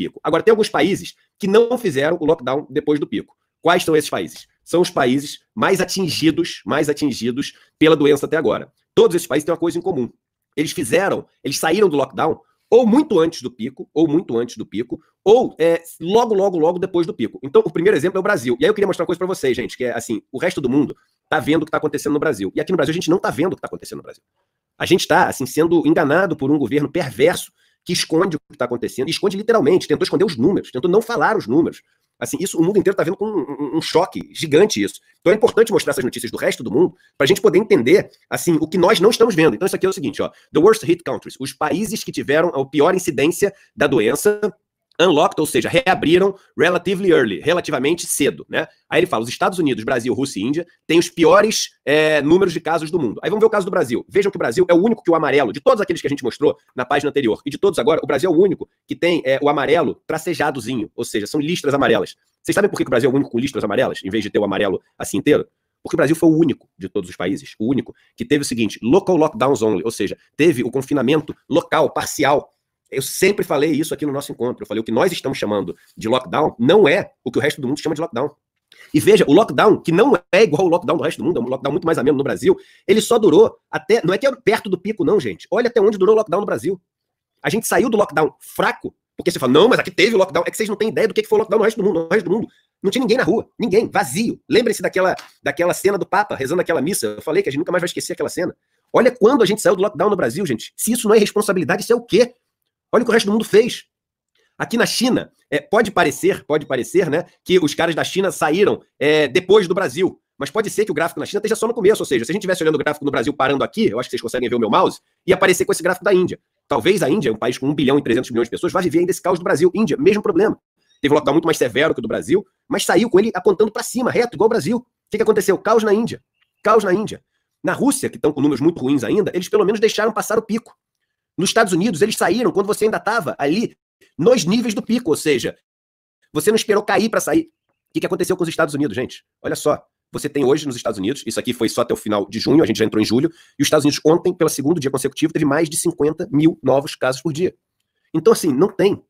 pico. Agora, tem alguns países que não fizeram o lockdown depois do pico. Quais são esses países? São os países mais atingidos pela doença até agora. Todos esses países têm uma coisa em comum. Eles saíram do lockdown ou muito antes do pico, ou logo depois do pico. Então, o primeiro exemplo é o Brasil. E aí eu queria mostrar uma coisa para vocês, gente, que é assim, o resto do mundo tá vendo o que está acontecendo no Brasil. E aqui no Brasil a gente não tá vendo o que está acontecendo no Brasil. A gente está, assim, sendo enganado por um governo perverso que esconde o que está acontecendo, e esconde literalmente, tentou esconder os números, tentou não falar os números. Assim, isso o mundo inteiro está vendo com um choque gigante isso. Então é importante mostrar essas notícias do resto do mundo para a gente poder entender, assim, o que nós não estamos vendo. Então isso aqui é o seguinte, ó, the worst hit countries, os países que tiveram a pior incidência da doença, unlocked, ou seja, reabriram relatively early, relativamente cedo, né? Aí ele fala, os Estados Unidos, Brasil, Rússia e Índia têm os piores números de casos do mundo. Aí vamos ver o caso do Brasil. Vejam que o Brasil é o único que o amarelo, de todos aqueles que a gente mostrou na página anterior, e de todos agora, o Brasil é o único que tem o amarelo tracejadozinho, ou seja, são listras amarelas. Vocês sabem por que o Brasil é o único com listras amarelas, em vez de ter o amarelo assim inteiro? Porque o Brasil foi o único de todos os países, o único, que teve o seguinte, local lockdowns only, ou seja, teve o confinamento local, parcial. Eu sempre falei isso aqui no nosso encontro. Eu falei, o que nós estamos chamando de lockdown não é o que o resto do mundo chama de lockdown. E veja, o lockdown, que não é igual ao lockdown do resto do mundo, é um lockdown muito mais ameno no Brasil, ele só durou até, não é que é perto do pico não, gente. Olha até onde durou o lockdown no Brasil. A gente saiu do lockdown fraco, porque você fala, não, mas aqui teve o lockdown. É que vocês não têm ideia do que foi o lockdown no resto do mundo. No resto do mundo não tinha ninguém na rua, ninguém, vazio. Lembrem-se daquela cena do Papa, rezando aquela missa. Eu falei que a gente nunca mais vai esquecer aquela cena. Olha quando a gente saiu do lockdown no Brasil, gente. Se isso não é responsabilidade, isso é o quê? Olha o que o resto do mundo fez. Aqui na China, pode parecer, né, que os caras da China saíram depois do Brasil. Mas pode ser que o gráfico na China esteja só no começo. Ou seja, se a gente estivesse olhando o gráfico no Brasil parando aqui, eu acho que vocês conseguem ver o meu mouse, ia aparecer com esse gráfico da Índia. Talvez a Índia, um país com 1 bilhão e 300 milhões de pessoas, vá viver ainda esse caos do Brasil. Índia, mesmo problema. Teve um lockdown muito mais severo que o do Brasil, mas saiu com ele apontando para cima, reto, igual o Brasil. O que aconteceu? Caos na Índia. Caos na Índia. Na Rússia, que estão com números muito ruins ainda, eles pelo menos deixaram passar o pico. Nos Estados Unidos, eles saíram quando você ainda estava ali nos níveis do pico, ou seja, você não esperou cair para sair. O que aconteceu com os Estados Unidos, gente? Olha só, você tem hoje nos Estados Unidos, isso aqui foi só até o final de junho, a gente já entrou em julho, e os Estados Unidos ontem, pelo segundo dia consecutivo, teve mais de 50 mil novos casos por dia. Então, assim, não tem